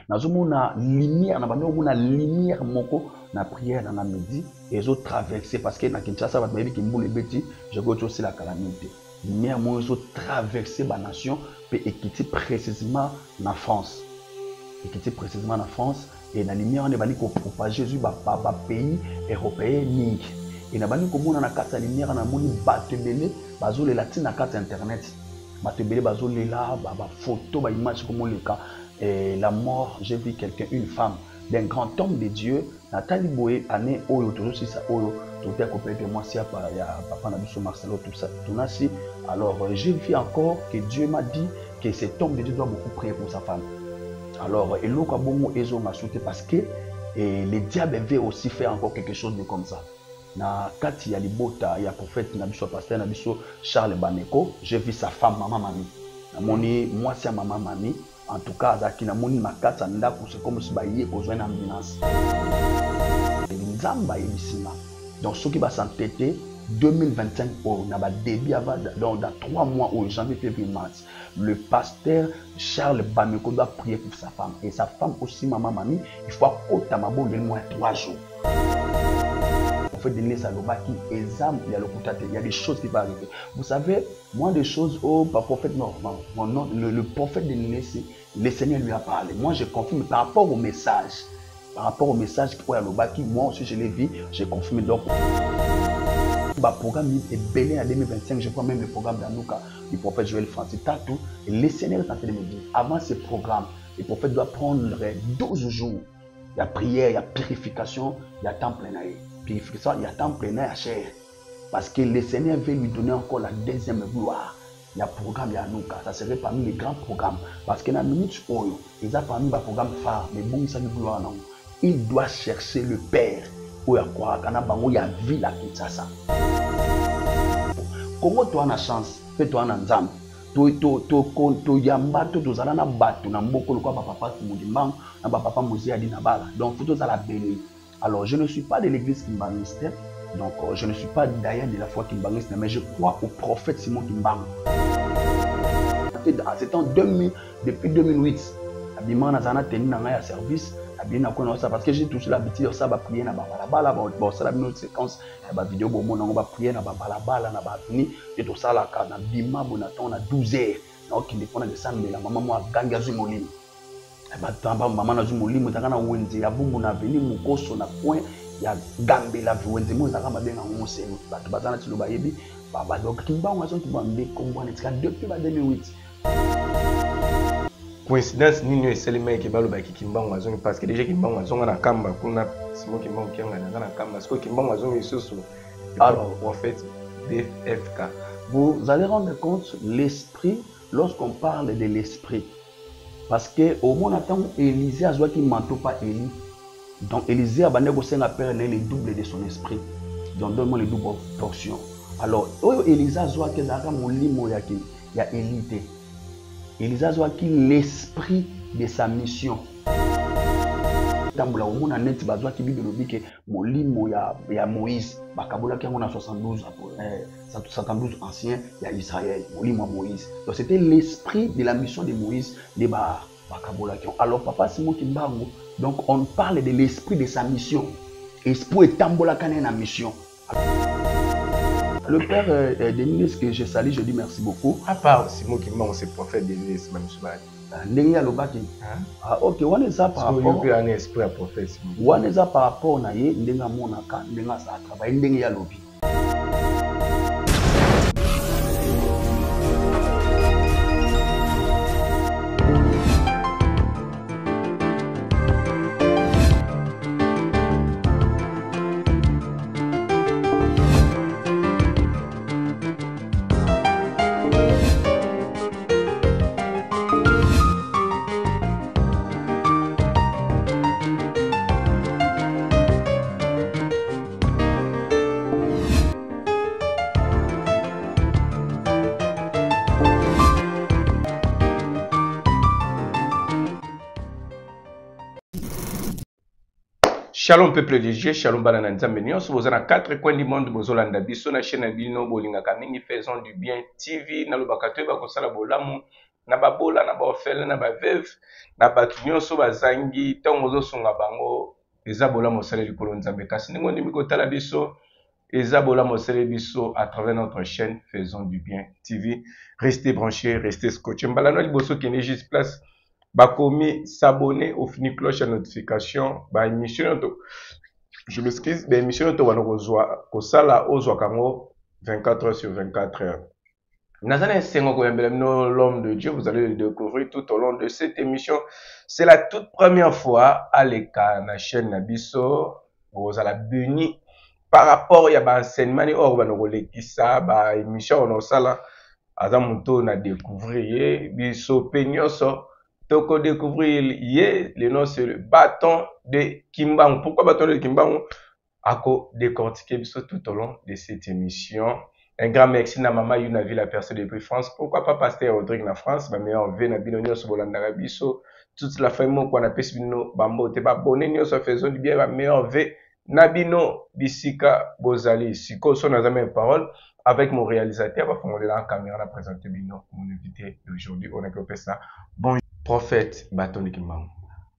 nazomona lumière na bando mona lumière moko na prière dans la midi et zo traverser parce que na Kinshasa ba baby ki mbule beti je go aussi la calamité lumière mo zo traverser ba nation pe ekiti précisément na France et na lumière on est bani ko propager Jésus ba pays européen ni et na bani ko mona na kata lumière na moni batebele bazo le latine na kata internet batebele bazo le la ba photo ba image comme le cas la mort j'ai vu quelqu'un une femme d'un grand homme de Dieu Nathalie Boé année oyo toujours si ça oyo tout est coupé de moi si ya papa na biso Marcelo tout ça tout nasi alors j'ai vu encore que Dieu m'a dit que cet homme de Dieu doit beaucoup prier pour sa femme. Alors, et l'autre ils m'a sauté parce que le diable veut aussi faire encore quelque chose de comme ça. Na kati ya libota ya prophète na biso pasteur na biso Charles Baneko, j'ai vu sa femme maman mami. Na moni moi c'est maman mami. En tout cas, zaki na moni makata ndako c'est comme si ba yé kozwa na ambulance. Nzamba yebisima. Donc ce qui va s'entêter 2025 on a début avant dans 3 mois au janvier février mars le pasteur Charles Bameko doit prier pour sa femme et sa femme aussi maman mami il faut à ma bonne moins 3 jours en fait de ça il y a des choses qui vont arriver vous savez moi des choses au prophète normal le prophète de l'Église le Seigneur lui a parlé moi je confirme par rapport au message pour Alobaki moi aussi je l'ai vu j'ai confirmé donc le programme est belé en 2025, je crois même le programme d'Anouka, du prophète Joël Francis Tatou. Et le Seigneur est en train de me dire, avant ce programme, le prophète doit prendre 12 jours. Il y a prière, il y a purification, il y a temps plein. Purification, il y a temps plein à chair. Parce que le Seigneur veut lui donner encore la deuxième gloire. Il y a un programme d'Anouka, ça serait parmi les grands programmes. Parce que dans la minute où il y a parmi les programmes phares, mais bon, ça gloire non. Il doit chercher le Père. Il y a vie la Kinshasa. Comment tu as la chance, toi en Nzam, tu yamba, tu zala na batu na mboko le quoi papa Moudimban, na papa Mouzi Adi Nabala. Donc faut tous à la belle. Alors je ne suis pas de l'église kimbaniste, donc je ne suis pas d'ailleurs de la foi kimbaniste, mais je crois au prophète Simon Kimbang. C'est en 2000, depuis 2008, Abima Nazana tenu na service. Parce que j'ai toujours l'habitude de ça, prier na balabala, bon ça la une autre séquence, la vidéo bon on va prier na balabala na bafini et tout ça là na bima bonaton na 12 heures. Donc il dépend de ça mais la maman moi ganga zu molimo. E ba tamba maman na zu molimo tanga na wenze ya bumbu na veni mukoso na point ya gambe la wenze mo tanga mabenga ngose ba bazana tilo ba yebi ba donc kimbango so kibambe kombo na tika depuis 2008. Coïncidence nini eselema ke balo ba kimbango azongi parce que déjà kimbango azonga na kamba kuna simo kimbango kianga na kamba parce que kimbango azongi soso alors prophète BFK vous allez rendre compte l'esprit lorsqu'on parle de l'esprit parce que au moment attend Élisée a joué qui manteau pas Élie donc Élisée a bandé ko senga père le double de son esprit donc donne-moi le double portion alors Élisée a joué que zaka molimo ya Élité Élisa a qui l'esprit de sa mission. Tamboula au monde net bazwa ki bible lobi ke molimo ya Moïse bakabola ki on a 72 anciens ya Israël molimo Moïse. Donc c'était l'esprit de la mission de Moïse les bakabola ki. Alors papa Simon Kimbango donc on parle de l'esprit de sa mission. Esprit tambola kana na mission. Le père Denis que je salue, je dis merci beaucoup. À part Simon Kimbango, c'est prophète de l'Église, même si Ndengia Lobaki. Ah ok, on est ça par rapport. Il y a un esprit à prophète. On est ça par rapport na ye ndenga mona ka ndenga sa travail ndengia lobi. Shalom peuple de Dieu, shalom banana nzambe nyonso vous na 4 coins du monde bozolanda biso na chaîne bino bolinga kamingi faisons du bien TV na lobaka to ba kosala bolamu na babola na baofele na baveve na bato nyonso bazangi ntango ozosunga bango eza bolamu osala likolo nzambe kasi ndenge ondimi kotala biso eza bolamu osala biso à travers notre chaîne Faisons du Bien TV. Restez branchés, restez scotchés. Mbalano liboso kende juste place bakomi s'abonner au fini cloche à notification ba émission je m'excuse ba émission to wana kozwa kosala ozwa kango 24 heures sur 24 heures. Nazana Sengo Koyambelano, l'homme de Dieu, vous allez le découvrir tout au long de cette émission. C'est la toute première fois à l'écart na chaîne Nabiso, vous allez béni par rapport à l'enseignement or banogolekisa ba émission on sala azamuto na découvrir biso peñoso toko découvrir yé le nom c'est le bâton de Kimbangu. Pourquoi bâton de Kimbangu? Ako décortiquer biso tout au long de cette émission. Un grand merci na maman Yuna vie la personne depuis France. Pourquoi pas pasteur Rodrigue na France? Ma meilleure vie na bino nyonso bolanda biso. Toute la famille ko na pesi bino bambo te ba bonne nyonso Faisons du Bien ma meilleure vie na bino bisika bozali. Siko so na zame parole avec mon réalisateur va fonder la caméra na présenter bino mon invité d'aujourd'hui. On a que ça. Bonjour prophète Bâton de Kimbangu.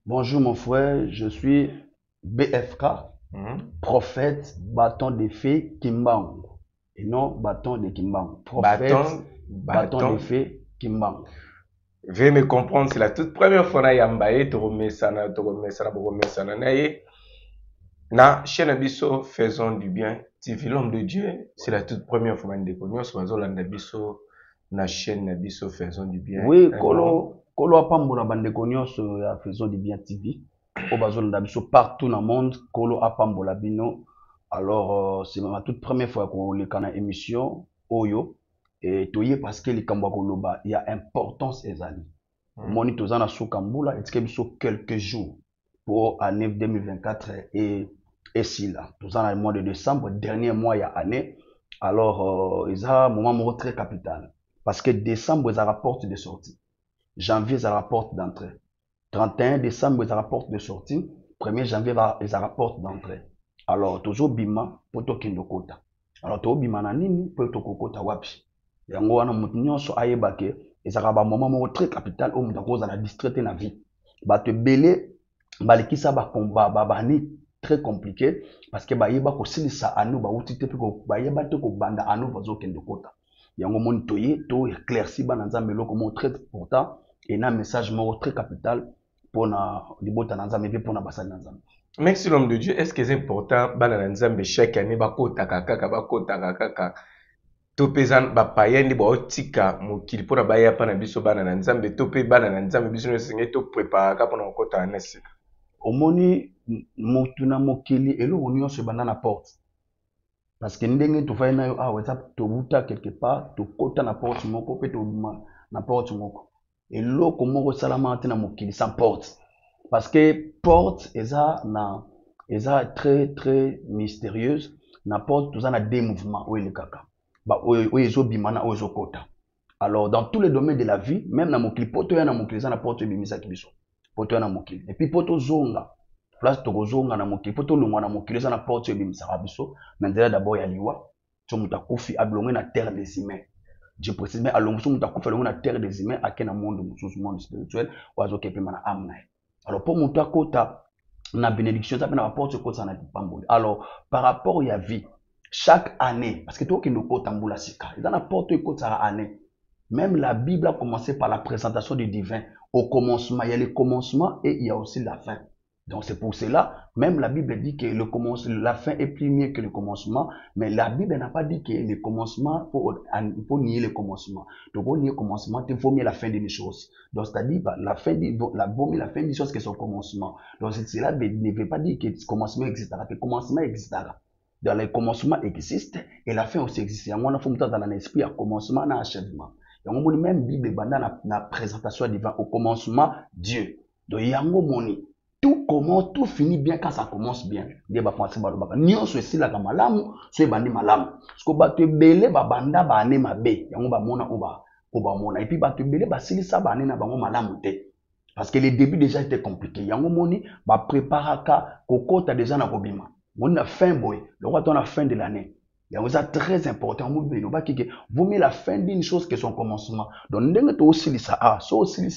Bonjour mon frère, je suis BFK, prophète Bâton de Fée Kimbangu. Et non bâton de Kimbangu. Prophète, bâton de fée Kimbangu. Veuillez me comprendre, c'est la toute première fois que Yambaye, Toromesana, Boromesana, na chaîne Abisso, Faisons du Bien, TV l'homme de Dieu, c'est la toute première fois que nous sommes Abisso, na chaîne Abisso, Faisons du Bien. Oui, Kolo Apambola Bande Konyos, Faisons du Bien TV, au Bazol d'Abisso, partout dans le monde, Kolo Apambola Bino. Alors, c'est ma toute première fois qu'on est dans l'émission Oyo. Et tout parce que les Kambakoloba, il y a importance et amis. Moni tozana sou Kambula, et que quelques jours pour l'année 2024 et si là. Tozana le mois de décembre, dernier mois il y a année. Alors, il y a un moment très capital. Parce que décembre, ça rapporte des sorties. Janvier, ça rapporte d'entrée. 31 décembre, ça rapporte de sortie. 1er janvier, ça rapporte d'entrée. Alors, toujours bima, poto kendo kota. Alors, to bima na nini, poto kokota wapi. Yango wana mutu nyonso ayebake, ezaka ba moment très capital o mutu akoza na distraité na vie. Bato belé, balikisa ba combat, bani très compliqué, parce que bayeba ko silisa anu, ba utite pe ko bayeba te ko banda anu bazo kendo kota. Yango moni toye, to éclairci ba na nzambe loko mo très important, et na message mo très capital, pour na libota na nzambe, pe pour na basali na nzambe. Merci l'homme de Dieu. Est-ce que c'est important bana nzambe chaque année bakota kaka to pezan ba payendi ba otika mokili pona baya pa na biso bana nzambe to pe bana nzambe biso nsinge to prépare ka pona kota anesi. Omoni mutu na mokili elo nyonso bana na porte. Parce que ndenge to fay na yo WhatsApp to buta quelque part to kota na porte moko pe to na porte moko. Eloko moko salama te na mokili sans porte. Parce que porte est très très mystérieuse. Na porte tout ça na deux mouvements ou le kaka. Ba oyezo bimana oyezo kota. Alors dans tous les domaines de la vie, même na mokili poto ya na mokili za na porte bimisa kibiso. Poto ya na mokili. Et puis poto zonga. Place to zonga na mokili poto longwa na mokili za na porte bimisa biso. Na nzela d'abord ya liwa. So mutakufi ablongé na terre des humains. Je précise mais alongo so mutakufi alongé na terre des humains akena monde mususu monde spirituel wazo kepe mana amna. Alors pour mon kota na bénédiction ça peut apporter kota na pamboli. Alors par rapport à la vie chaque année parce que toi qui nous kota mbula sika il en apporte kota année. Même la Bible a commencé par la présentation du divin. Au commencement il y a le commencement et il y a aussi la fin. Donc c'est pour cela même la Bible dit que la fin est plus mieux que le commencement, mais la Bible n'a pas dit que le commencement faut nier le commencement. Donc pour nier le commencement il faut mieux la fin des choses. Donc c'est-à-dire la fin des choses que son commencement. Donc cela ne veut pas dire que le commencement existera, que le commencement existera. Dans le commencement existe et la fin aussi existe. Il y a un faut dans l'esprit à commencement et achèvement. Il y a même Bible dans la présentation divine au commencement Dieu. Donc il y a un moni tout commence, tout finit bien quand ça commence bien. Des ba penser ba ba. Nyon so si la malamu, so bandi malamu. Parce que ba te belé ba banda ba ane mabe. Yango ba mona oba mona. Et puis ba te belé ba sili sa ba ane na bango malamu te. Parce que les débuts déjà étaient compliqués. Yango moni ba préparaka kokota déjà na kobima. On a fin boy. Le roi on a fin de l'année. C'est très important. Vous mettez la fin d'une chose que son commencement. Donc, dès que aussi ça, aussi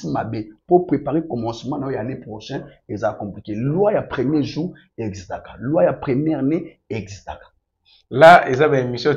pour préparer le commencement dans l'année prochaine, et ça compliqué. Loi ya premier jour existe. Loi ya première année existe. Là, ils avaient une émission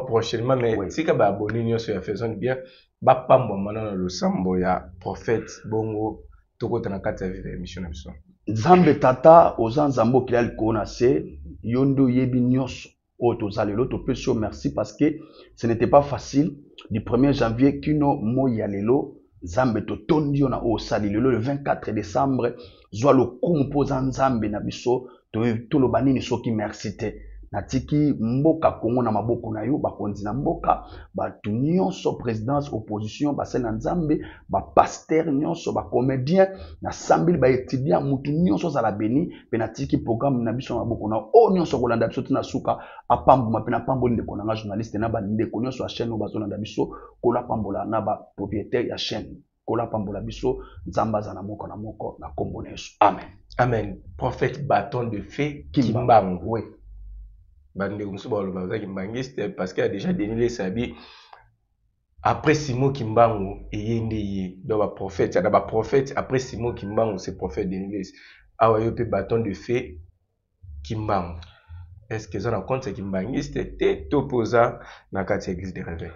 prochainement, mais si vous abonné sur la faisant bien, bah pas bon maintenant le sambo ya prophète bongo toko tanakata vive émission na biso. Nzambe tata oza nzambo ki ali kona se yondo yebi nyos otozalelo to pe so merci parce que ce n'était pas facile du 1er janvier kino moya lelo nzambe to tondi na osali lelo le 24 décembre zwa lo kumu poza nzambe na biso to lo banini soki merci te natiki mboka Kongo na maboko na yo bakonzi na mboka batu nyonso présidence opposition basali na nzambe ba pasteur nyonso ba comédien na sambili ba étudiant mutu nyonso za la beni pe natiki programme na biso na maboko na o nyonso kolanda biso tina suka apambuma pe na pamboli ndeko na journaliste na ba ndeko nyonso ya chaîne bazo landa biso kola pambola na ba propriétaire ya chaîne kola pambola biso nzamba za na moko na kombo na Yesu amen amen prophète bâton de fée Kimbangu oui parce qu'il a déjà donné sabi après Simon Kimbangu et donc ba prophète il y a ba prophète après Simon Kimbangu c'est prophète Denilès awa pe bâton de fée Kimbangu est-ce que ça compte c'est Kimbangiste était opposant dans la église de réveil.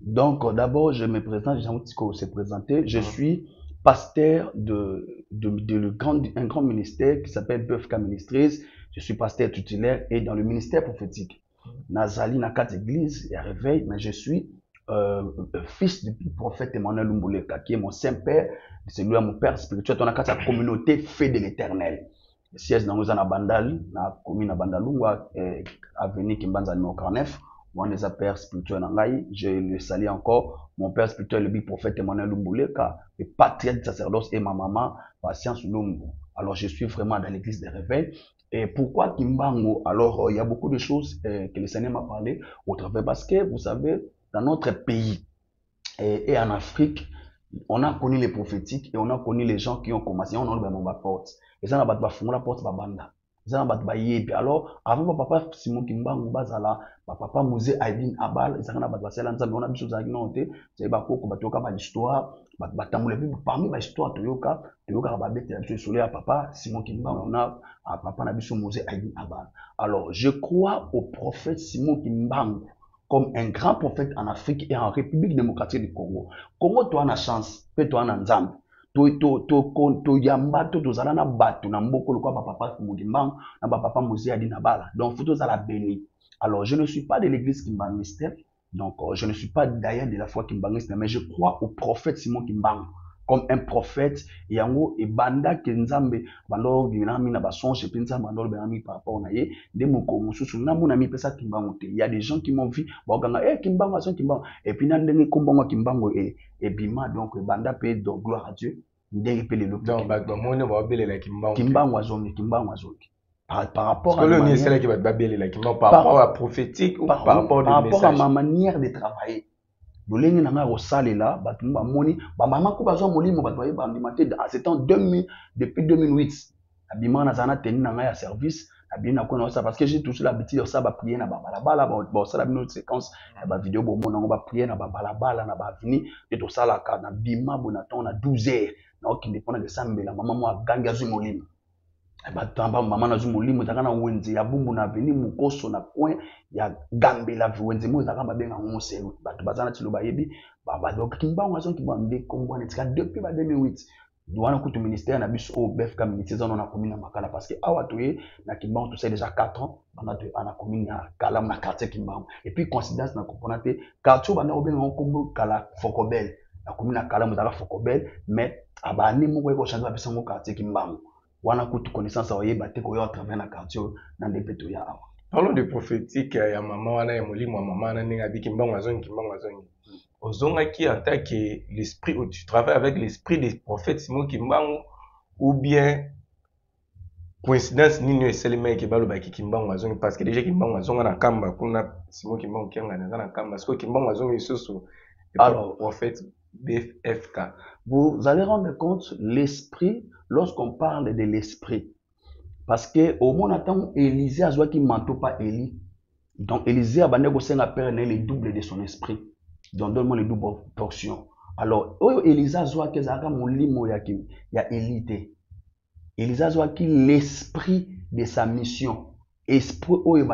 Donc d'abord je me présente, Jean-Tiko s'est présenté, je suis pasteur un grand ministère qui s'appelle BFK Ministries. Je suis pasteur tutélaire et dans le ministère prophétique. Nazali na 4 églises et réveil, mais je suis fils du prophète Emmanuel Lumbuleka, qui est mon Saint-Père, c'est lui mon père spirituel. On a 4 communauté fait de l'éternel. Le siège dans la Bandali, na commune à Bandalungwa, avenue Kimbanza numéro 49. Moi, les père spirituel je le salue encore. Mon père spirituel, le prophète Emmanuel Lumbuleka, le patriarche de sacerdoce et ma maman, Patience Lumbu. Alors, je suis vraiment dans l'église des réveils. Et pourquoi Kimbangu? Alors, il y a beaucoup de choses que le Seigneur m'a parlé au travers, parce que vous savez, dans notre pays et en Afrique, on a connu les prophétiques et on a connu les gens qui ont commencé, on a ouvert ma porte. Et ça, on a fait la porte, banda. Alors, avant papa Simon Kimbangu bazala, papa Mosé Aydin Abal, ils ont basela nzambe on a biso za kinote, c'est ba koko batoka ba histoire, batamule parmi ba histoire toyoka ba bete ya biso solo ya papa Simon Kimbangu on a papa na biso Mosé Aydin Abal. Alors, je crois au prophète Simon Kimbangu comme un grand prophète en Afrique et en République démocratique du Congo. Congo toi na chance, peut toi na nzambe. To yamba to zala na batu na mboko lokwa papa Mugimbangu na papa Mosé Aydin Abal. Donc faut zala béni. Alors je ne suis pas de l'église Kimbangiste, donc je ne suis pas d'ailleurs de la foi Kimbangiste, mais je crois au prophète Simon Kimbangu comme un prophète yango e banda ke nzambe bando binami na basonge pe nzambe bando binami par rapport na ye de moko mususu na mona mi pesa Kimbangu te. Il y a des gens qui m'ont vu baganga Kimbangu aso Kimbangu et puis na ndenge kombango Kimbangu et bima donc banda pe de gloire à Dieu ndenge pe le loki donc ba mona ba belela Kimbangu azongi par rapport à par rapport à prophétique ou par rapport à ma manière de travailler. Lolenge nanga rosalela batu moni ba mama ko bazwa molimo batu ba ndimate c'était en 2000 depuis 2008 abima na zana teni nanga ya service abina ko na ça parce que j'ai touché l'habitude de ça ba prier na ba balabala ba ça la bino séquence ba vidéo bo mona ba prier na ba balabala na ba avenue de to sala ka na bima bona ton na 12 heures na okinde pona de sambela mama mo aganga zu molimo batamba mama na zu molimo zaka na wenze ya bumbu na avenue mukoso na coin ya gambela wenze mo zaka ba benga ngose batu bazana tilo bayebi ba donc Kimbangu azo kibande kombo na tika depuis ba 2008 douana kutu ministère na biso au BFK ministère on a commune makala parce que awa toye na Kimbangu tout ça déjà 4 ans bana to ana commune ya Kalam na quartier Kimbangu et puis coïncidence na componente quartier bana obenga kombo kala Fokobel na commune na Kalam zaka Fokobel mais abani mo ko changer ba biso quartier Kimbangu wana kutu connaissance oyeba te ko yo à travers na quartier na ndepeto ya awa. Parlons de prophétique ya maman wana ya molimo ya maman na ninga bi Kimbangu azongi ozongaki en tant que l'esprit où tu travailles avec l'esprit des prophètes Simon Kimbangu ou bien coïncidence nini eselema ke balo baki Kimbangu azongi parce que déjà Kimbangu azonga na kamba kuna Simon Kimbangu kianga na kamba parce que Kimbangu azongi soso alors prophète BFK. Vous allez rendre compte l'esprit lorsqu'on parle de l'esprit parce que au monde attend Élisée a qui manteau pas Élie Donc, Élisée a père le double de son esprit. Donc, donne-moi le double portion. Alors, Élisée a zoa kezaka molimo ya élité. Élisée a zoa ki l'esprit de sa mission. Esprit oyo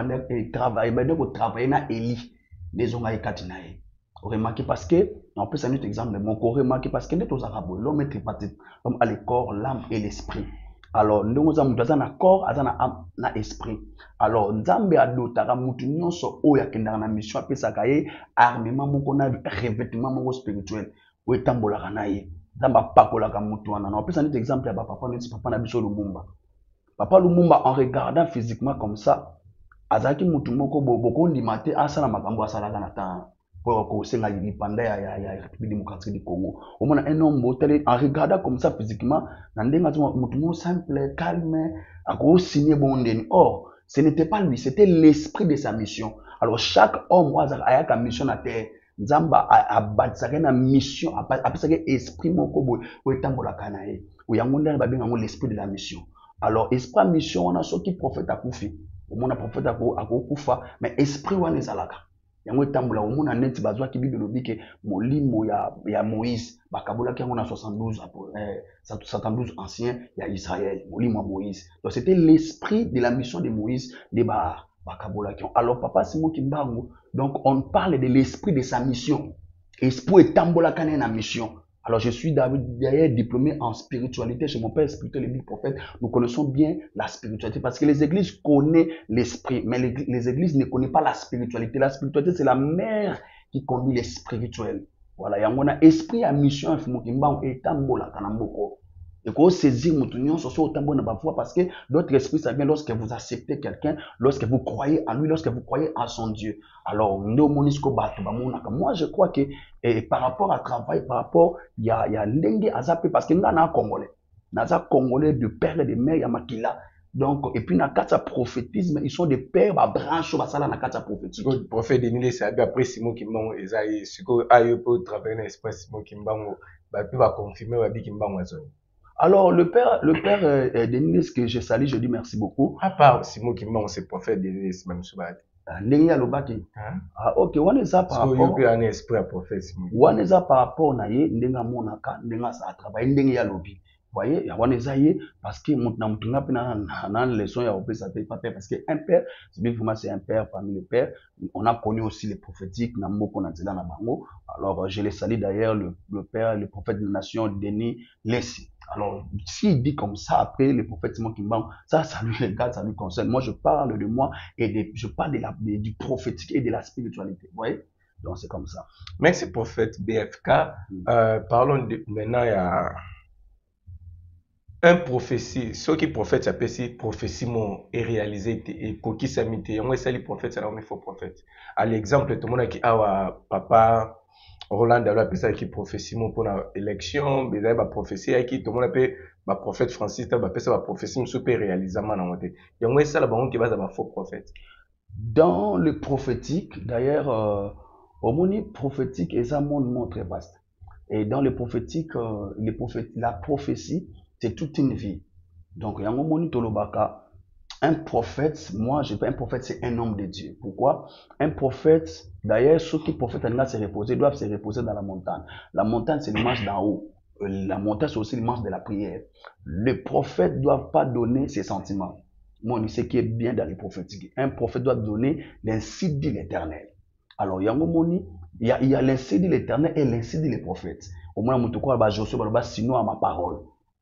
travail, travailler na Élie. Les onga ekati na ye. Remarquez parce que, on peut s'en un exemple de mon corps, remarquez parce que nous avons l'homme est tripartite, l'homme a le corps, l'âme et l'esprit. Alors, nous avons un corps, un âme, un esprit. Alors, Nzambe a dotara mutu nyonso oya kendana na mission apesa kaye armement moko na revêtement moko spirituel. Oyo tambola na ye. Nzamba pakola ka mutu wana. On peut s'en un exemple ya papa neti papa na biso Lumumba. Papa Lumumba en regardant physiquement comme ça, azaki mutu moko boko ndimate asala makambo asala kana ta pour senga lipanda ya République démocratique du Congo. Au moins un homme en regardant comme ça physiquement, nandenga mutu mo simple, calme, ako signé bondeni. Or, ce n'était pas lui, c'était l'esprit de sa mission. Alors chaque homme a une mission à terre. Nzamba a bâti na mission, a bâti esprit moko boy, o etambola kana ye. O yangonda ba benga l'esprit de la mission. Alors esprit mission on a ceux qui prophète akufi. Au moins prophète akufa, mais esprit wana ezalaka. Yango etambola au moins net bazwa ki bible lobike molimo ya Moïse bakabola ki yango na 72 anciens ya Israël, molimo Moïse. Donc c'était l'esprit de la mission de Moïse de bakabola ki. Alors papa Simon Kimbangu, donc on parle de l'esprit de sa mission. Esprit etambola kana na mission. Alors, je suis d'ailleurs diplômé en spiritualité chez mon père spirituel et prophète. Nous connaissons bien la spiritualité parce que les églises connaissent l'esprit, mais les églises ne connaissent pas la spiritualité. La spiritualité, c'est la mère qui conduit les spirituels. Voilà, il y a un esprit à mission, et tambola kanamboko. Et qu'on saisit parce que d'autres esprits, ça vient lorsque vous acceptez quelqu'un, lorsque vous croyez en lui, lorsque vous croyez en son Dieu. Alors, moi, je crois que par rapport à travail, par rapport, il y a l'engue à zapper parce que nous avons un Congolais. Nous avons un Congolais de père et de mère, il y a Makila. Donc, et puis, dans le prophétisme, ils sont des pères, bah, branches, bah, ça, dans le prophétique. Le prophète Denis, c'est après Simon Kimbango, et ça, ce que aille pour travailler dans l'espace Simon Kimbango, bah, puis va confirmer, va dire Kimbango. Alors, le père Denis, que je salue, je dis merci beaucoup. À part Simon Kimbango, c'est prophète Denis, même souvent. Ndenge lobaki. Ah ok, wana eza par rapport. Parce que un esprit à prophète Simon. Wana eza par rapport na ye ndenga monaka, ndenga sa travail ndenge ya lobi. Voyez, ya wana eza ye parce que na mutunga pe na leçon ya opesa pe papa parce que un père, c'est bien vraiment c'est un père parmi les pères. On a connu aussi les prophétiques na mboko na nzela na bango. Alors je les salue d'ailleurs le père, le prophète de la nation Denis Lessi. Alors, s'il dit comme ça, après, le prophète Simon Kimbangu, ça lui regarde, ça lui concerne. Moi, je parle de moi et je parle du prophétique et de la spiritualité. Vous voyez? Donc, c'est comme ça. Merci, prophète BFK. Parlons maintenant, il y a un prophétie. Ceux qui prophètent, ça peut être prophétie est réalisé et pour qui ça m'était. Et moi, c'est les prophètes, c'est là où il faut prophète. À l'exemple, tout le monde qui a papa. Roland Dalo appelle ça qui prophétie pour l'élection, mais il y a une prophétie qui tout le monde appelle ma prophète Francis, il appelle ça ma prophétie super réalisable dans notre. Il y a moins ça là-bas qui va être faux prophète. Dans le prophétique, d'ailleurs, au monde prophétique est un monde très vaste. Et dans le prophétique, la prophétie, c'est toute une vie. Donc, il y a un moment tolobaka. Un prophète, un prophète, c'est un homme de Dieu. Pourquoi? Un prophète, d'ailleurs, ceux qui prophètent doivent se reposer dans la montagne. La montagne, c'est le manche d'en haut. La montagne, c'est aussi le manche de la prière. Le prophète ne doit pas donner ses sentiments. Moi, on sait ce qui est bien dans les prophétiques. Un prophète doit donner l'insi dit l'Éternel. Alors, il y a l'insi dit l'Éternel et l'insi dit les prophètes. Au moins, sinon à ma parole.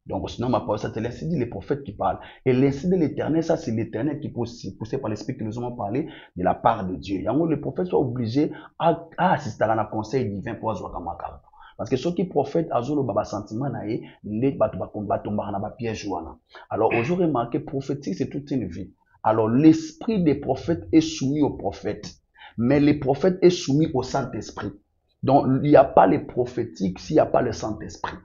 Donc, sinon, ma parole, ça, c'est l'insi dit les prophètes qui parlent. Et l'insi de l'Éternel, ça, c'est l'Éternel qui poussé par l'Esprit que nous avons parlé de la part de Dieu. Et en gros, les prophètes sont obligés à assister à un conseil divin pour avoir un parce que ceux qui prophètent, azolo baba sentiment nae, ne batu batomba na ba piège wana. Alors, aujourd'hui, remarqué, prophétique, c'est toute une vie. Alors, l'esprit des prophètes est soumis aux prophètes. Mais les prophètes est soumis au Saint-Esprit. Donc, il n'y a pas les prophétiques s'il n'y a pas le Saint-Esprit.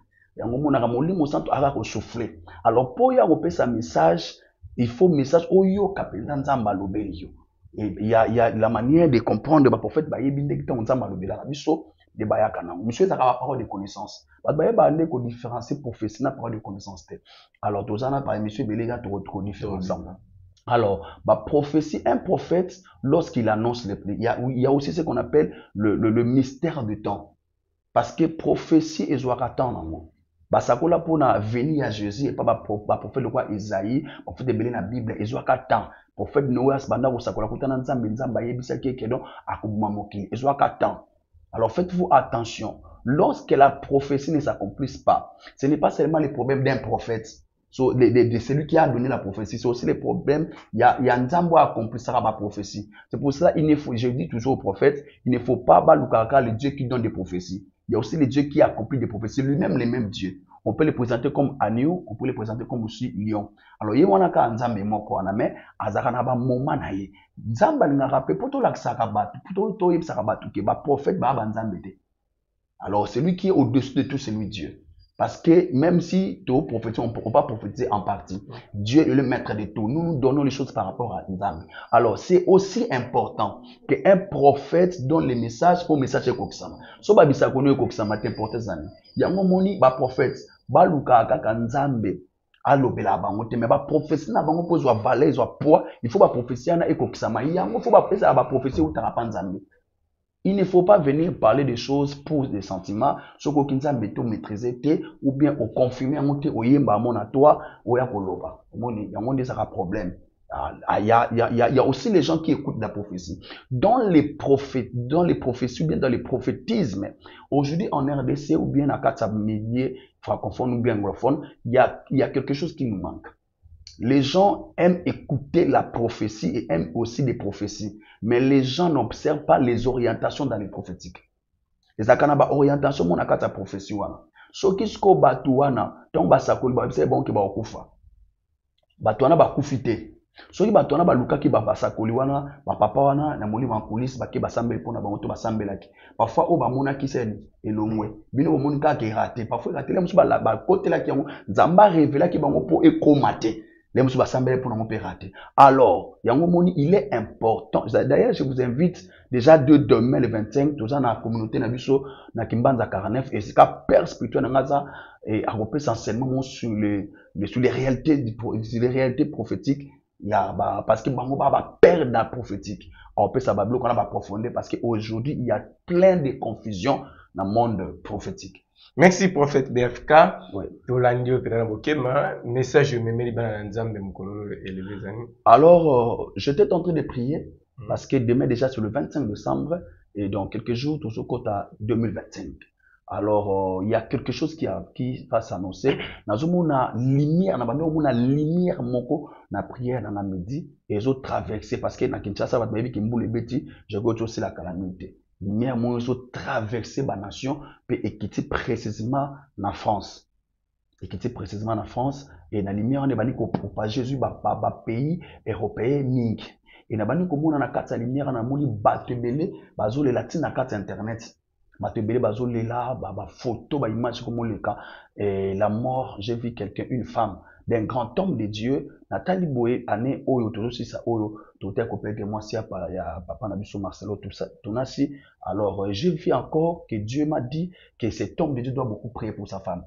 Alors, pour y avoir sa message, il faut message oyo kapenda nzamba lobeli yo. Et il y a la manière de comprendre le prophète ba yebinde ki ton nzamba lobela biso de bayaka na. Monsieur ça la parole de connaissance. Ba ba ande ko différencier prophétie na parole de connaissance. Alors tozana par monsieur belega to différence. Alors, bah, prophétie, un prophète, lorsqu'il annonce les prix, il y a aussi ce qu'on appelle le mystère du temps. Parce que prophétie est attendre moi. Basakola pour na venir à Jésus et pas prophète de quoi Isaïe, prophète de Belé na Bible, et temps. Prophète Noé, banda ko sakola kutana nzambe nzamba yebisa ke donc akubuma mokili, et temps. Alors faites-vous attention. Lorsque la prophétie ne s'accomplisse pas, ce n'est pas seulement le problème d'un prophète. So, de celui qui a donné la prophétie, c'est aussi le problème. Il y a un Nzambo à accomplir la prophétie. C'est pour cela, il ne faut, je dis toujours aux prophètes, il ne faut pas baluka le Dieu qui donne des prophéties. Il y a aussi le Dieu qui accomplit des prophéties, lui-même les mêmes dieux. On peut les présenter comme agneau, on peut les présenter comme aussi lion. Alors, il y a un Nzambe moko aname, azaka ba moment na ye. Nzamba linga rappelé, poto laksaka batu, poto to yebsaka batu, ke ba prophète ba Nzambe te. Alors, celui qui est au-dessus de tout, c'est lui Dieu. Parce que même si tu prophétises, on ne peut pas prophétiser en partie. Dieu est le maître de tout. Nous nous donnons les choses par rapport à Nzambe. Alors, c'est aussi important qu'un prophète donne les messages pour message de Koksama. So ba bisa kono Koksama t'importe zani. Yango moni ba prophète, ba luka kaka Nzambe alobela bango te mais ba prophétie na bango pozwa valeur, zwa poids, il faut ba prophétie na ekokisama. Yango faut ba pesa ba prophétie utaka Nzambe. Il ne faut pas venir parler des choses pour des sentiments, ce que Nzambe to maîtriser ou bien au confirmer monter au yemba mon à toi ou ya koloba. Il y a des problèmes. Il y a aussi les gens qui écoutent la prophétie. Dans les prophéties ou bien dans les prophétismes, aujourd'hui en RDC ou bien à Katsab milieu francophone ou bien anglophone, il y a quelque chose qui nous manque. Les gens aiment écouter la prophétie et aiment aussi des prophéties. Mais les gens n'observent pas les orientations dans les prophétiques. Les akanaba orientation mon akata prophétie wana. Soki sko batu wana, ton basakoli ba c'est bon ki ba okufa. Batu wana ba kufite. Soki batu wana ba luka ki ba basakoli wana, ba papa wana na moli ba police ba ke basambeli pona bango to basambelaki. Parfois o ba mona ki seni elongwe. Bino moni ka ke raté. Parfois raté la musu ba kotela ki yango nzamba révéla ki bango po ekomate. Les musu basambeli pona mo pe raté. Alors, yango moni il est important. D'ailleurs, je vous invite déjà de demain le 25 tout ça dans la communauté na biso na Kimbanza 49 et c'est ka père spirituel na ngaza et à repérer enseignement sur les réalités prophétiques. Il y a, parce que bango ba perdre la prophétique. On peut ça bablo qu'on a profondeur parce qu'aujourd'hui il y a plein de confusion dans le monde prophétique. Merci prophète BFK. Oui. Message alors j'étais en train de prier parce que demain déjà c'est le 25 décembre et dans quelques jours tout ce côté 2025. Alors il y a quelque chose qui va s'annoncer. Nazomona lumière, na lumière moko na prière na midi et les autres traverser parce que na Kinshasa va baby kimbule beti, je go aussi la calamité. Lumière moi ils ont traversé la nation puis équité précisément na France. Équité précisément na France et na lumière on est bani ko propager Jésus ba pays européen mingi. Et na bani ko mona na kati lumière na moni batebele bazo le latin na kati internet. Matebele bazolela ba photo ba image comme le cas et la mort j'ai vu quelqu'un une femme d'un grand homme de Dieu Nathalie Boé année oyo tozosi sa oyo toté kopeke moi si ya papa na biso Marcelo tout ça tonasi alors j'ai vu encore que Dieu m'a dit que cet homme de Dieu doit beaucoup prier pour sa femme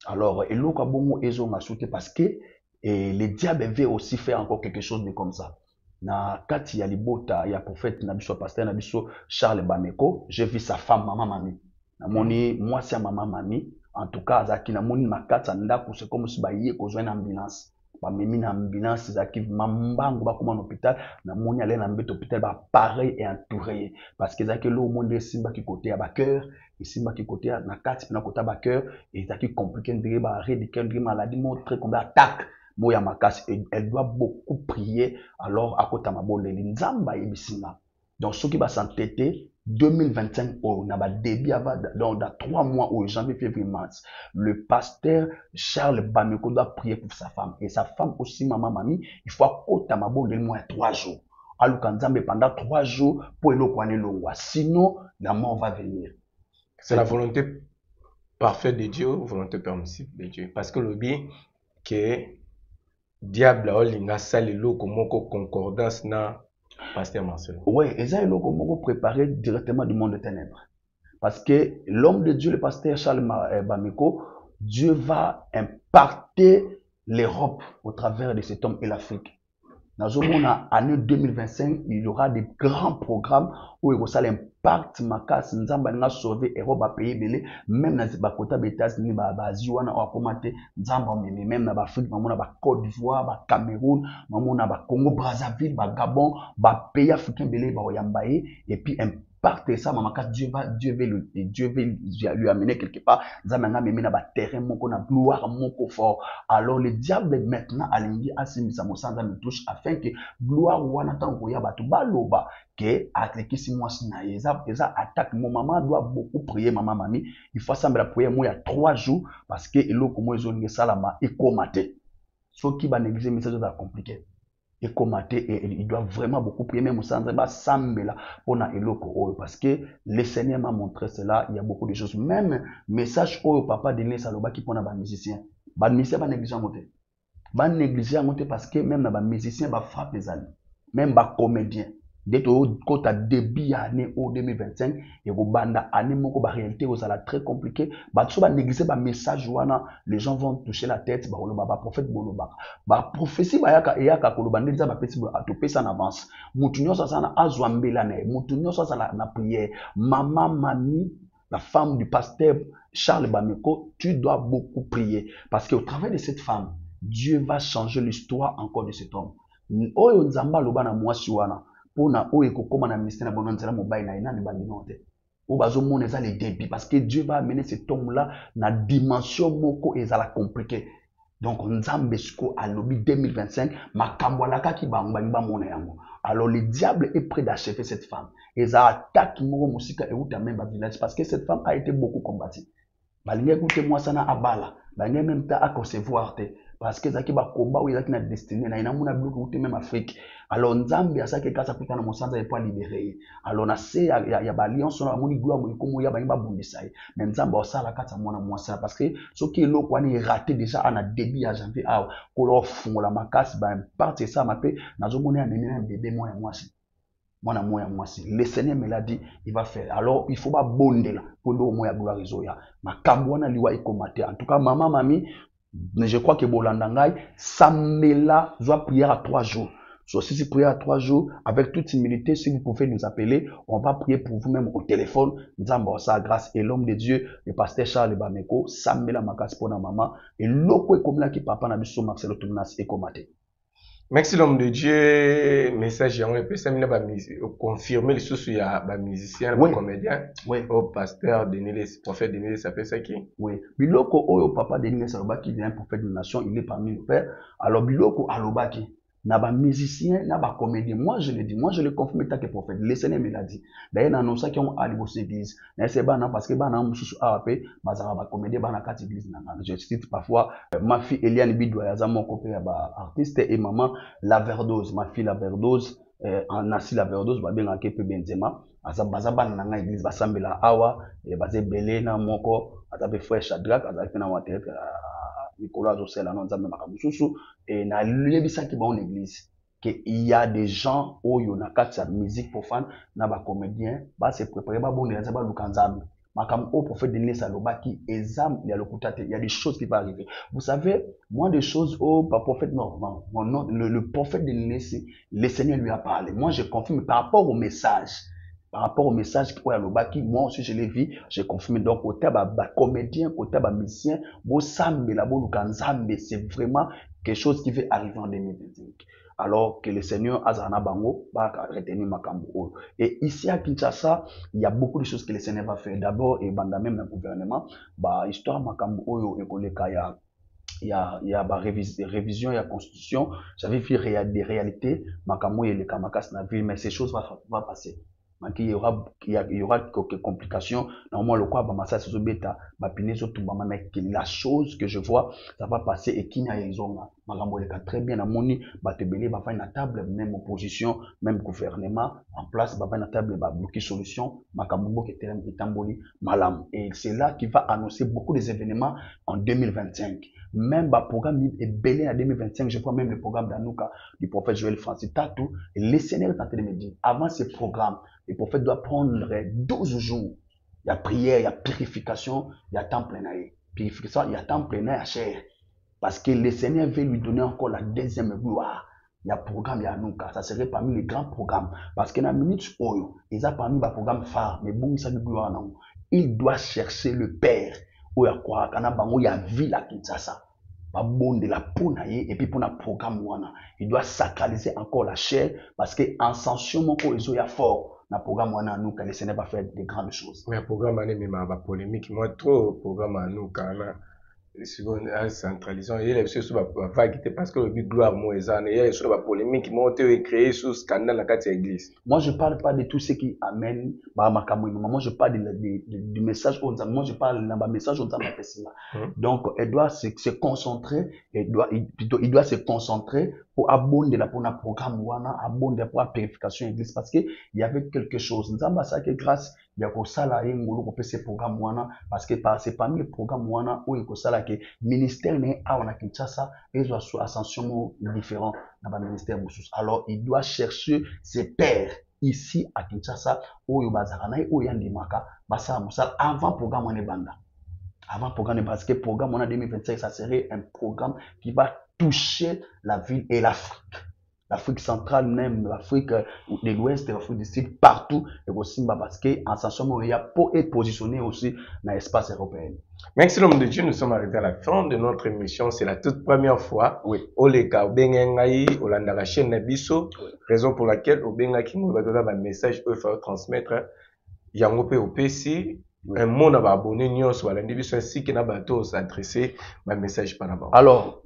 alors eloko bongo ezo masute parce que le diable veut aussi faire encore quelque chose de comme ça na kati ya libota ya prophète na biso pasteur na biso Charles Bameko j'ai vu sa femme maman mami na moni moi si maman mami en tout cas azaki na moni makata ndako c'est comme si ba yé kozwa na ambulance ba memi na ambulance zaki mambango ba koma na hôpital na moni aller na mbete hôpital ba pareil et entouré parce que zaki lo monde simba ki côté ya ba cœur et simba ki côté na kati na côté ba cœur et zaki compliqué ndire ba arrêt de cœur ndire maladie montre comme attaque Moya Makas, elle doit beaucoup prier alors à côté de Nzamba et Bissima. Donc, ce qui va s'entêter, 2025, on a début dans 3 mois, au janvier, février, mars, le pasteur Charles Bameko doit prier pour sa femme. Et sa femme aussi, maman, mamie, il faut à côté de moins 3 jours. Alors, pendant 3 jours, pour le longwa. Sinon, la mort va venir. C'est la volonté parfaite de Dieu, volonté permissive de Dieu. Parce que le bien que diable olinga sali loko moko concordance na pasteur Marcel. Oui, et ça loko moko préparé directement du monde des ténèbres. Parce que l'homme de Dieu, le pasteur Charles Bameko, Dieu va impacter l'Europe au travers de cet homme et l'Afrique. Dans l'année 2025, il y aura des grands programmes où il y aura l'impact makas nzamba nga sauver et roba pays belé même na ba kota betas ni ba ziwana o komate nzamba même na ba Afrique mamona ba Côte d'Ivoire ba Cameroun mamona ba Congo Brazzaville ba Gabon ba pays africains belé ba yambaye et puis impact ça mamaka Dieu va lui amener quelque part nzamba nga na ba terrain moko na gloire moko fort. Alors le diable maintenant alingi asimisa mosanza me touche afin que gloire wana tango ya batu baloba que atlekisi mwasi na eza attaque. Mon maman doit beaucoup prier, maman mami. Il faut sembler la prière moi il y a 3 jours parce que eloko mo ezo ngesa la ma ekomate. Ce qui va négliger message va compliqué. Ekomate et il doit vraiment beaucoup prier même sans ba sambela pona eloko parce que le Seigneur m'a montré cela, il y a beaucoup de choses même message au papa de Saloba qui pona ba musicien. Ba musicien ba négliger monter. Ba négliger monter parce que même na ba musicien ba frappe les amis. Même ba comédien. Dès que tu as début année au 2025 et au banda année moko ba réalité aux ala très compliqué ba tu vas négliger ba message wana les gens vont toucher la tête ba oloba ba prophète boloba ba prophétie ba yaka koloba ndeza ba petit ba to pesa en avance mutu nyoso sana azwa mbela na mutu nyoso sana na prière maman mami la femme du pasteur Charles Bameko tu dois beaucoup prier parce qu'au travers de cette femme Dieu va changer l'histoire encore de cet homme oyo nzamba loba na mwasi wana pona oyo kokoma na ministère na bono nzela mobile na ina ni bandinote o bazo mona eza les débits parce que Dieu va amener cet homme là na dimension moko ezala compliqué. Donc nzambe siko alobi 2025 makambo alaka ki bangba mona yango. Alors le diable est prêt d'achever cette femme. Eza attaque moko musika et outa même ba village parce que cette femme a été beaucoup combattue. Balinga écoute moi sana abala balinga même ta à concevoir te parce que zaki ba combat ou zaki na destinée na ina muna bloc ou même Afrique. Alors nzambe asake kasa kutana mosanza et pas libérer. Alors na se ya ba alliance na moni gloire mo komo ya ba bundisa mais nzambe osala kata mwana mwasa parce que ce qui est lo kwani raté déjà en a début à janvier ah ko lo fungola makasi ba partie ça mape nazo mona amener un bébé moi mwasi. Mwana moya mwasi le Seigneur me l'a dit il va faire alors il faut pas bondela pour ndo moya gloire izoya makambo wana liwa ekomate en tout cas maman mami je crois que bolandangai samela doit prier à 3 jours. So, si vous priez à 3 jours, avec toute humilité, si vous pouvez nous appeler, on va prier pour vous-même au téléphone. Nous avons ça grâce et l'homme de Dieu, le pasteur Charles Bameko, samela makas pona maman et loko e comme là qui papa na biso Marcelo Tunas e komate. Merci l'homme de Dieu. Message on peut ça confirmer les choses il y a ba musicien, ba comédien. Oui. Au pasteur Denis, prophète Denis, ça fait ça qui? Oui. Biloko oyo papa Denis Salobaki, il est un prophète de nation, il est parmi nos pères. Alors biloko alobaki na ba musicien, na ba comédien. Moi je le dis, moi je le confirme tant que prophète. Le Seigneur me l'a dit. D'ailleurs na annonce qui ont à l'église. Na c'est pas parce que ba na mususu AP, bazara ba comédien ba na kat église na. Je cite parfois ma fille Eliane Bidwa ya zamo kopé ba artiste et maman La Verdose, ma fille La Verdose en assis La Verdose ba benga ke pe Benzema. Asa bazaba na nga église basambela awa et bazé belé na moko atabe frère Shadrach azaki na watere Nicolas Zosela non nzambe makamususu et na lebisa ki ba en église que il y a des gens oyo na kati ya musique profane na ba comédien ba se préparer ba bonela za ba lukanzambe makam au prophète Denis Salobaki exam ya lokutate il y a des choses qui vont arriver. Vous savez moi des choses au prophète non le prophète Denis le Seigneur lui a parlé. Moi je confirme par rapport au message que Lobaki, moi aussi je l'ai vu, j'ai confirmé. Donc, côté comédien, côté musicien, c'est vraiment quelque chose qui va arriver en 2025. Alors que le Seigneur Azana Bango va retenir Makambo. Et ici à Kinshasa, il y a beaucoup de choses que le Seigneur va faire. D'abord, et même le gouvernement, histoire Makambo Oyo et Kolekaya. Il y a révision, il y a constitution. J'avais vu des réalités, Makambo et les Kamakas na ville, mais ces choses vont passer. Il y aura quelques complications. Normalement, le quoi, massage bêta, mais la chose que je vois, ça va passer et qui n'y a très bien, à moni, batebele, va faire une table, même opposition, même gouvernement, en place, va faire une table, va bloquer solution, makambo qui est tamboli, malam. Et c'est là qui va annoncer beaucoup des événements en 2025. Même le programme est belé en 2025, je vois même le programme d'Anouka, du prophète Joël Francis Tatou, et les Seigneurs est en train de me dire, avant ce programme, le prophète doit prendre 12 jours. Il y a prière, il y a purification, il y a temps plein. Purification, il y a temps plein à chair. Parce que le Seigneur veut lui donner encore la deuxième gloire. il y a programme Yanuka, ça serait parmi les grands programmes. Parce que dans la minute Oyo, ils ont parmi les programmes phares, mais bon, ça gloire non. Il doit chercher le père. Oya quoi, quand il y a ville à Kinshasa. Pas bon de la ponaye et puis pour un programme wana, il doit sacraliser encore la chair parce que en sanction mon ko ezo ya fort. Na programme wana nous que ce n'est pas faire de grandes choses. Mais programme ane mais ma polémique moi trop programme à nous quand seconde centralisation il y a sur la vague parce que le but gloire moi il y a sur la polémique moi été créé sous scandale la carte église. Moi je parle pas de tout ce qui amène bah makamouino. Moi je parle du message on moi je parle dans le message on donc elle doit se concentrer il doit se concentrer pour abonder la pour un programme wana abonder pour la purification église parce que il y avait quelque chose nous avons ça que grâce il y a que ça là et ngolo ko ce programme wana parce que c'est parmi les programmes wana où il ko ça là que ministère né a on a Kinshasa et doit soit ascension différent dans le ministère Moussous. Alors il doit chercher ses pairs ici à Kinshasa où il bazarana et où il y a des maka basa musal avant programme on est banda avant programme parce que programme on a 2025 ça serait un programme qui va toucher la ville et l'Afrique centrale, même l'Afrique de l'Ouest, l'Afrique du Sud, partout, et aussi parce qu'en sachant il y a pour être positionné aussi dans l'espace européen. Merci l'homme de Dieu, nous sommes arrivés à la fin de notre émission. C'est la toute première fois. Oui. Olega Obengengaï, Olandara chaîne Nabiso, raison pour laquelle Obengaki nous va donner un message qu'il faut transmettre. Yangope OPC. Un mot n'a pas abonné, nous sommes ainsi que n'a pas s'adresser un message par rapport. Alors,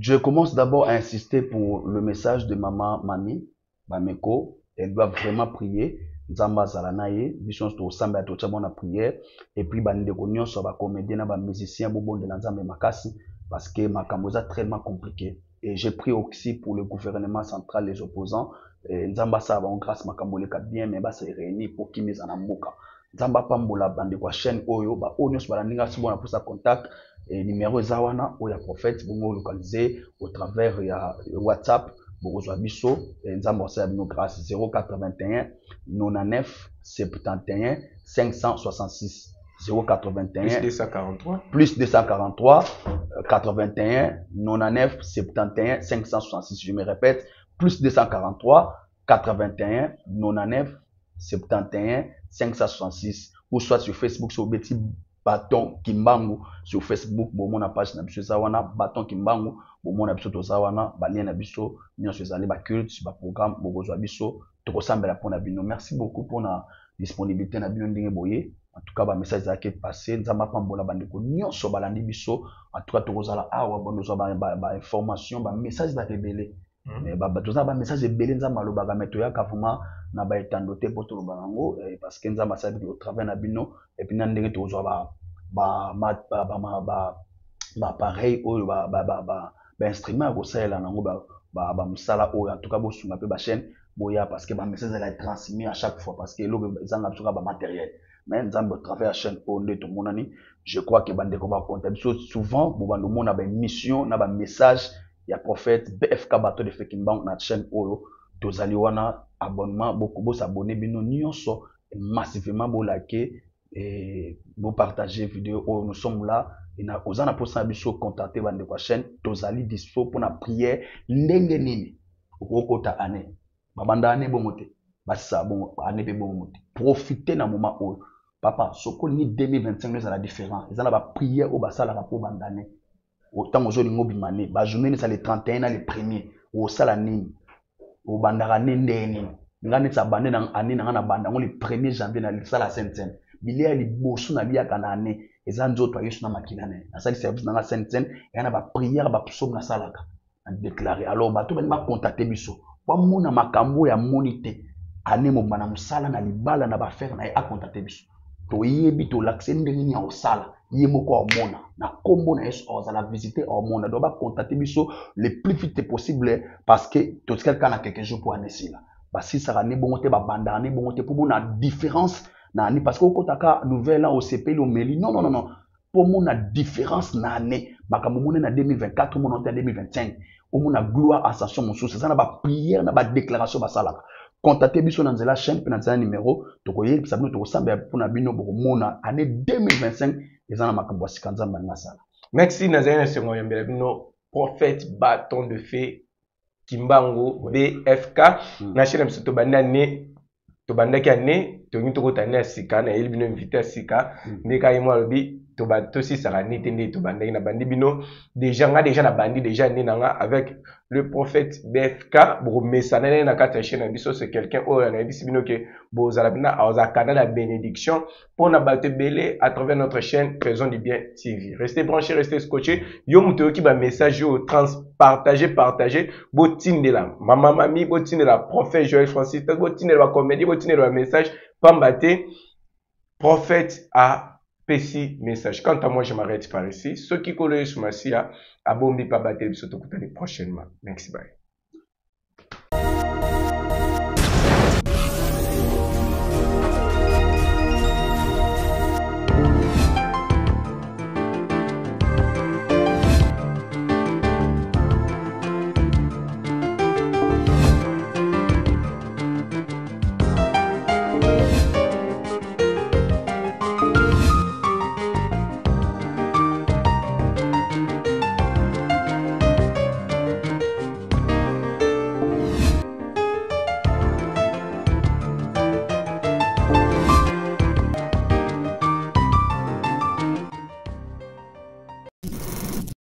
je commence d'abord à insister pour le message de maman Mami, Bameko. Elle doit vraiment prier. Zamba Zalanaye, Bishon to Samba to Chabona prière. Et puis, Bande Konyon sur la comédien, ba musicien, Bobo de Nzambe Makasi, parce que Makamoza est très compliqué. Et j'ai pris aussi pour le gouvernement central, les opposants. Nzamba ça va en grâce Makamole bien, mais bah c'est réuni pour qui mise en amoka. Nzamba pambola bande kwa chaîne oyo, ba onyos balandinga subona pour sa contact. Et numéro zawana ou ya prophète bongo localisé au travers ya WhatsApp bongo biso nzamba sa bino grâce 081 99 71 566 081 plus 243 81 99 71 566 je me répète plus 243 81 99 71 566 ou soit sur Facebook sur Betty Baton Kimbangu sur Facebook bon mon page na biso zawana Baton Kimbangu bon mon biso to zawana ba lien na biso nyonso ezali ba culte ba programme bozwa biso to kosambela pona bino. Merci beaucoup pour la disponibilité na bino ndenge boye. En tout cas ba message qui est passé nzamba pambola bandeko nyonso balandi biso en tout cas to kozala awa bonozwa ba information ba message ba rebelle mais ba message ebele nzamba lobaka meto ya kavuma na ba etando te poto lobango parce que nzamba sa au travers na bino et puis na ndenge to zwa ba appareil oyo ba instrument ko sala nango ba musala oyo en tout cas bo sunga pe ba chaîne boya parce que ba message elle est transmis à chaque fois parce que lo zanga tsuka ba matériel mais nzamba au travers chaîne onde to monani je crois que bande ko ba compter souvent bo bando mona ba mission na ba message ya prophète BFK bateau de Fekimbank na chaîne oyo tozali wana abonnement beaucoup bo s'abonner bino nyonso massivement bo liker et bo partager vidéo oyo nous sommes là et na ozana posa biso contacter bande kwa chaîne tozali dispo pour na prière ndenge nini okokota année babanda année bo moté basa bon année be bon moté profiter na moment oyo papa soko ni 2025 nous la différent ezana ba prière au basala ka po bandane autant aux autres ngobimane ba journée ça les 31 na les premiers au sala nini au bandara nendeni ngani sa bande na année na banda ngo le 1er janvier na sala Sainte-Seine bilia li bosu na bia kana année eza nzoto yesu na makinane na sali service na Sainte-Seine et na ba prière ba psaume na salaka na déclarer alors bato ba contacter biso ba mona makambo ya monité année mo bana musala na libala na ba faire na a contacter biso to yebi to l'accès ndenge nya osala ye moko omona na kombo na yesu ozala visiter omona do ba contacter biso le plus vite possible parce que to quelqu'un a quelques jours pour année là ba si ça ne bon te ba banda ne bon te pour mon différence na ni parce que kotaka nouvelle là au CP le meli non pour mon différence na année makambo mona na 2024 mon en 2025 au mon gloire ascension mon sous ça na ba prière na ba déclaration ba sala contactez biso na nzela chaîne pe na nzela numéro to koyeli sabino to kosamba pour na bino bokomona année 2025 ezana makambo ya sika nzamba na sala. Merci nazali na sengo yambela bino prophète Baton de Fé Kimbangu BFK na chaîne biso to banda ne to banda ki ane to ngi to ko tania sika na yeli bino invité sika ndeka yimo alobi to ba to si sara ni tende to banda na bandi bino déjà na bandi déjà ni nanga avec le prophète BFK bo mesana na kata chaîne biso c'est quelqu'un o na bisi bino ke bo zala bina aza kana la bénédiction pour na batte belé à travers notre chaîne Faisons du bien TV. Restez branchés, restez scotchés. Yo muto ki ba message yo partager botine de la maman mami botine de la prophète Joël Francis botine de la comédie botine de la message pambate prophète a Pessi message. Quant à moi, je m'arrête par ici. Ceux qui collent sur ma sia, abonnez-vous, pas battre, prochainement. Merci, bye.